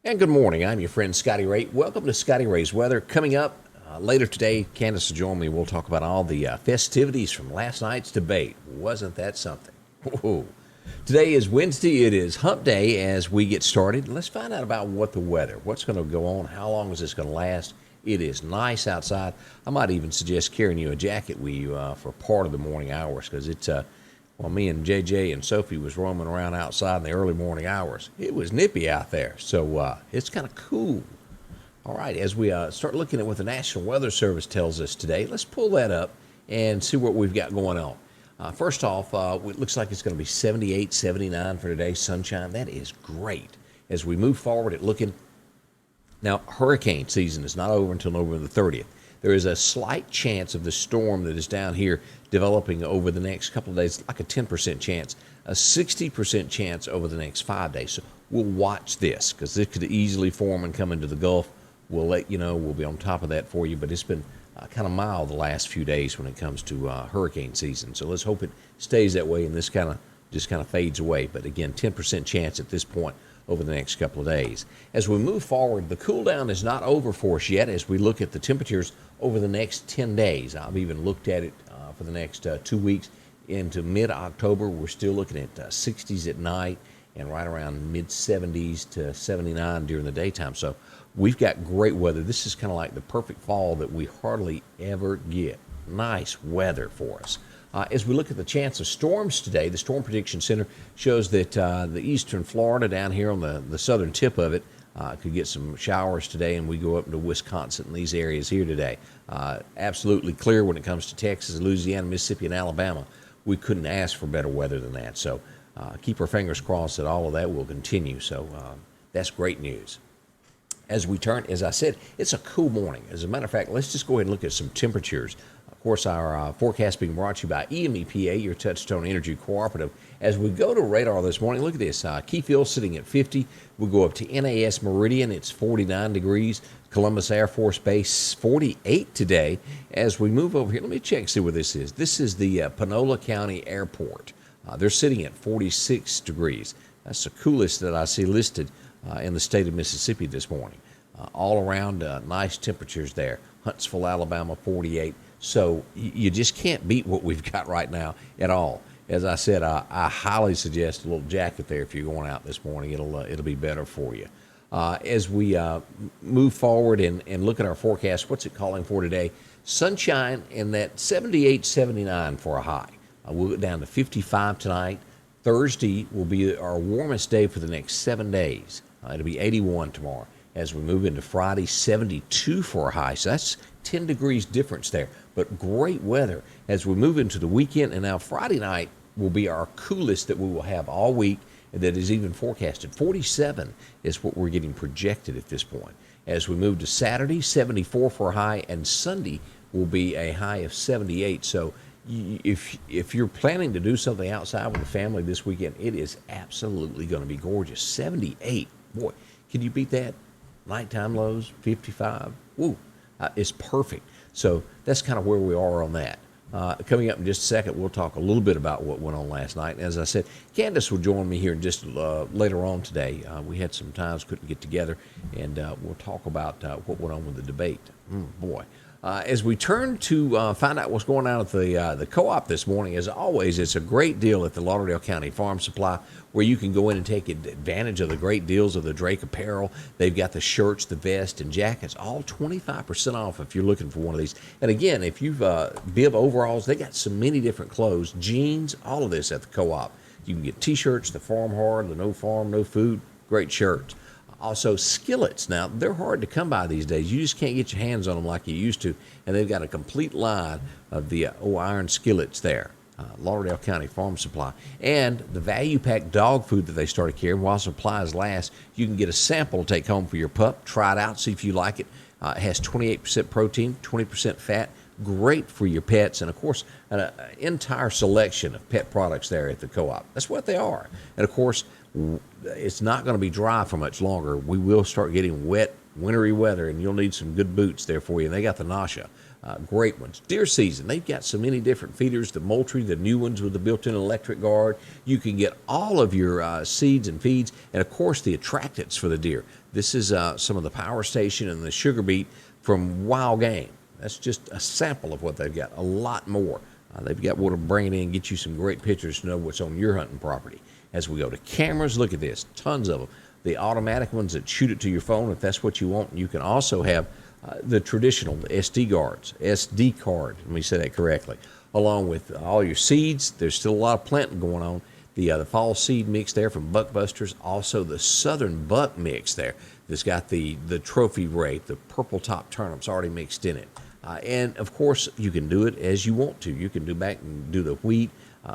And good morning. I'm your friend Scotty Ray. Welcome to Scotty Ray's Weather. Coming up later today, Candace will join me. We'll talk about all the festivities from last night's debate. Wasn't that something? Whoa. Today is Wednesday. It is hump day as we get started. Let's find out about what's going to go on, how long is this going to last. It is nice outside. I might even suggest carrying you a jacket with you for part of the morning hours because it's well, me and JJ and Sophie was roaming around outside in the early morning hours. It was nippy out there, so it's kind of cool. All right, as we start looking at what the National Weather Service tells us today, let's pull that up and see what we've got going on. First off, it looks like it's going to be 78, 79 for today, sunshine. That is great. As we move forward at looking, now hurricane season is not over until November the 30th. There is a slight chance of the storm that is down here developing over the next couple of days, like a 10% chance, a 60% chance over the next 5 days. So we'll watch this because it could easily form and come into the Gulf. We'll let you know. We'll be on top of that for you. But it's been kind of mild the last few days when it comes to hurricane season. So let's hope it stays that way and this just kind of fades away. But again, 10% chance at this point over the next couple of days. As we move forward, the cool down is not over for us yet as we look at the temperatures over the next 10 days. I've even looked at it for the next 2 weeks into mid-October. We're still looking at 60s at night and right around mid-70s to 79 during the daytime. So we've got great weather. This is kind of like the perfect fall that we hardly ever get. Nice weather for us. As we look at the chance of storms today, the Storm Prediction Center shows that the eastern Florida down here on the southern tip of it could get some showers today, and we go up into Wisconsin and these areas here today. Absolutely clear when it comes to Texas, Louisiana, Mississippi, and Alabama. We couldn't ask for better weather than that. So keep our fingers crossed that all of that will continue. So that's great news. As we turn, as I said, it's a cool morning. As a matter of fact, let's just go ahead and look at some temperatures. Of course, our forecast being brought to you by EMEPA, your Touchstone Energy Cooperative. As we go to radar this morning, look at this. Keyfield sitting at 50. We'll go up to NAS Meridian. It's 49 degrees. Columbus Air Force Base, 48 today. As we move over here, let me check, see where this is. This is the Panola County Airport. They're sitting at 46 degrees. That's the coolest that I see listed in the state of Mississippi this morning. All around, nice temperatures there. Huntsville, Alabama, 48. So you just can't beat what we've got right now at all. As I said, I highly suggest a little jacket there if you're going out this morning. It'll be better for you. As we move forward and look at our forecast, what's it calling for today? Sunshine in that 78, 79 for a high. We'll get down to 55 tonight. Thursday will be our warmest day for the next 7 days. It'll be 81 tomorrow. As we move into Friday, 72 for a high. So that's 10 degrees difference there. But great weather as we move into the weekend. And now Friday night will be our coolest that we will have all week. That is even forecasted. 47 is what we're getting projected at this point. As we move to Saturday, 74 for a high. And Sunday will be a high of 78. So if you're planning to do something outside with the family this weekend, it is absolutely going to be gorgeous. 78. Boy, can you beat that? Nighttime lows, 55. Woo, it's perfect. So that's kind of where we are on that. Coming up in just a second, we'll talk a little bit about what went on last night. As I said, Candace will join me here just later on today. We had some times couldn't get together, and we'll talk about what went on with the debate. Boy. As we turn to find out what's going on at the co-op this morning, as always, it's a great deal at the Lauderdale County Farm Supply where you can go in and take advantage of the great deals of the Drake apparel. They've got the shirts, the vests, and jackets, all 25% off if you're looking for one of these. And again, if you've bib overalls, they got so many different clothes, jeans, all of this at the co-op. You can get T-shirts, the Farm Hard, the No Farm, No Food, great shirts. Also, skillets. Now, they're hard to come by these days. You just can't get your hands on them like you used to. And they've got a complete line of the iron skillets there. Lauderdale County Farm Supply. And the value pack dog food that they started carrying while supplies last, you can get a sample to take home for your pup. Try it out, see if you like it. It has 28% protein, 20% fat. Great for your pets. And, of course, an entire selection of pet products there at the co-op. That's what they are. And, of course, it's not going to be dry for much longer. We will start getting wet wintry weather, and you'll need some good boots there for you. And they got the Nasha. Great ones. Deer season, they've got so many different feeders, the Moultrie, the new ones with the built-in electric guard. You can get all of your seeds and feeds, and of course the attractants for the deer. This is some of the Power Station and the Sugar Beet from Wild Game. That's just a sample of what they've got. A lot more. They've got what to bring it in and get you some great pictures to know what's on your hunting property. As we go to cameras, look at this. Tons of them. The automatic ones that shoot it to your phone if that's what you want. You can also have the traditional SD card, let me say that correctly, along with all your seeds. There's still a lot of planting going on. The fall seed mix there from Buckbusters, also the Southern Buck mix there that's got the trophy rate, the purple top turnips already mixed in it. And of course, you can do it as you want to. You can do back and do the wheat,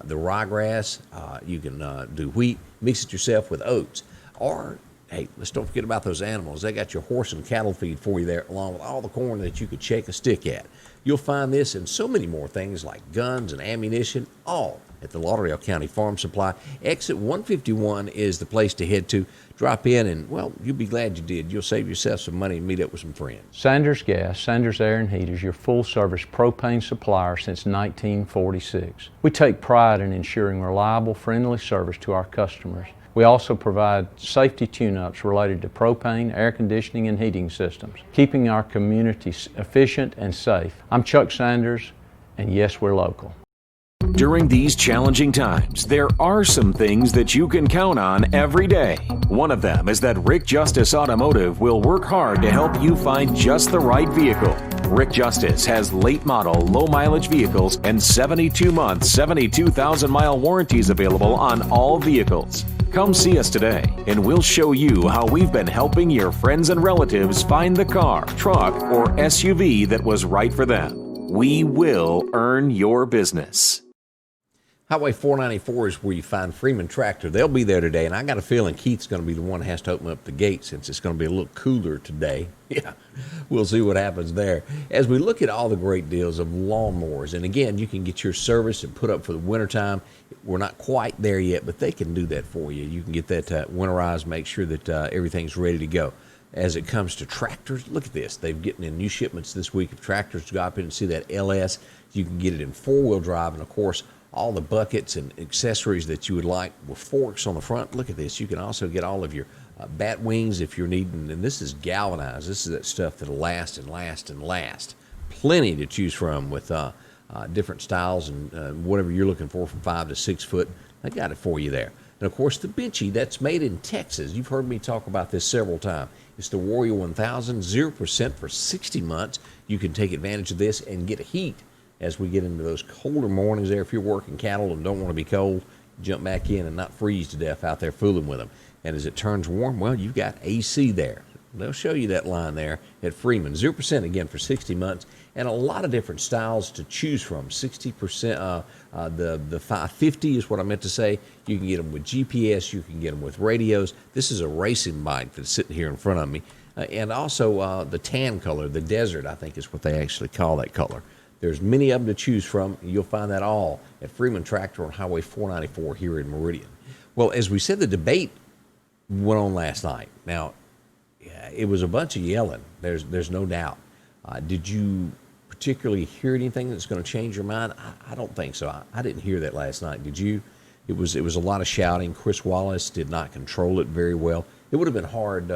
the ryegrass. You can do wheat, mix it yourself with oats. Or, hey, let's don't forget about those animals. They got your horse and cattle feed for you there, along with all the corn that you could shake a stick at. You'll find this and so many more things like guns and ammunition, all at the Lauderdale County Farm Supply. Exit 151 is the place to head to. Drop in and, well, you'll be glad you did. You'll save yourself some money and meet up with some friends. Sanders Gas, Sanders Air and Heat is your full-service propane supplier since 1946. We take pride in ensuring reliable, friendly service to our customers. We also provide safety tune-ups related to propane, air conditioning, and heating systems, keeping our communities efficient and safe. I'm Chuck Sanders, and yes, we're local. During these challenging times, there are some things that you can count on every day. One of them is that Rick Justice Automotive will work hard to help you find just the right vehicle. Rick Justice has late model, low mileage vehicles and 72-month, 72,000-mile warranties available on all vehicles. Come see us today, and we'll show you how we've been helping your friends and relatives find the car, truck, or SUV that was right for them. We will earn your business. Highway 494 is where you find Freeman Tractor. They'll be there today, and I got a feeling Keith's going to be the one that has to open up the gate since it's going to be a little cooler today. Yeah, we'll see what happens there. As we look at all the great deals of lawnmowers, and again, you can get your service and put up for the wintertime. We're not quite there yet, but they can do that for you. You can get that winterized, make sure that everything's ready to go. As it comes to tractors, look at this. They've getting in new shipments this week of tractors. Go up in and see that LS. You can get it in four-wheel drive, and of course, all the buckets and accessories that you would like with forks on the front. Look at this. You can also get all of your bat wings if you're needing, and this is galvanized. This is that stuff that'll last and last and last. Plenty to choose from with different styles and whatever you're looking for from 5 to 6 foot. They got it for you there. And of course, the Benchy, that's made in Texas. You've heard me talk about this several times. It's the Warrior 1000, 0% for 60 months. You can take advantage of this and get heat as we get into those colder mornings there. If you're working cattle and don't want to be cold, jump back in and not freeze to death out there fooling with them. And as it turns warm, well, you've got AC there. They'll show you that line there at Freeman. 0% again for 60 months, and a lot of different styles to choose from. 60%, the 550 is what I meant to say. You can get them with GPS. You can get them with radios. This is a racing bike that's sitting here in front of me. And also the tan color, the desert, I think is what they actually call that color. There's many of them to choose from. You'll find that all at Freeman Tractor on Highway 494 here in Meridian. Well, as we said, the debate went on last night. Now, it was a bunch of yelling. There's no doubt. Did you particularly hear anything that's going to change your mind? I don't think so. I didn't hear that last night. Did you? It was a lot of shouting. Chris Wallace did not control it very well. It would have been hard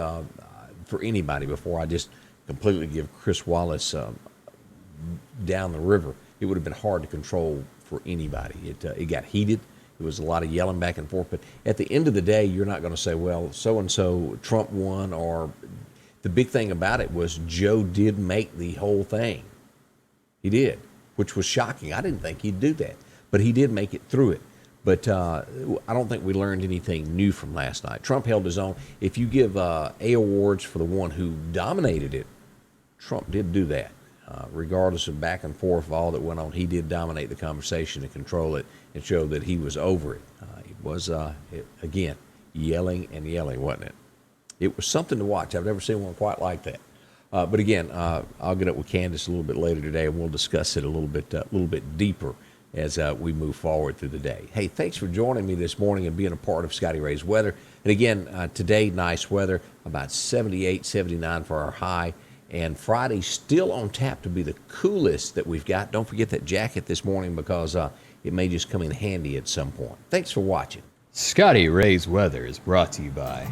for anybody before I just completely give Chris Wallace down the river. It would have been hard to control for anybody. It got heated. It was a lot of yelling back and forth. But at the end of the day, you're not going to say, well, so-and-so, Trump won, or the big thing about it was Joe did make the whole thing. He did, which was shocking. I didn't think he'd do that, but he did make it through it. But I don't think we learned anything new from last night. Trump held his own. If you give A awards for the one who dominated it, Trump did do that. Regardless of back and forth of all that went on, he did dominate the conversation and control it and show that he was over it. It was, again, yelling and yelling, wasn't it? It was something to watch. I've never seen one quite like that. But again, I'll get up with Candace a little bit later today, and we'll discuss it a little bit deeper as we move forward through the day. Hey, thanks for joining me this morning and being a part of Scotty Ray's weather. And again, today, nice weather, about 78, 79 for our high. And Friday still on tap to be the coolest that we've got. Don't forget that jacket this morning because it may just come in handy at some point. Thanks for watching. Scotty Ray's weather is brought to you by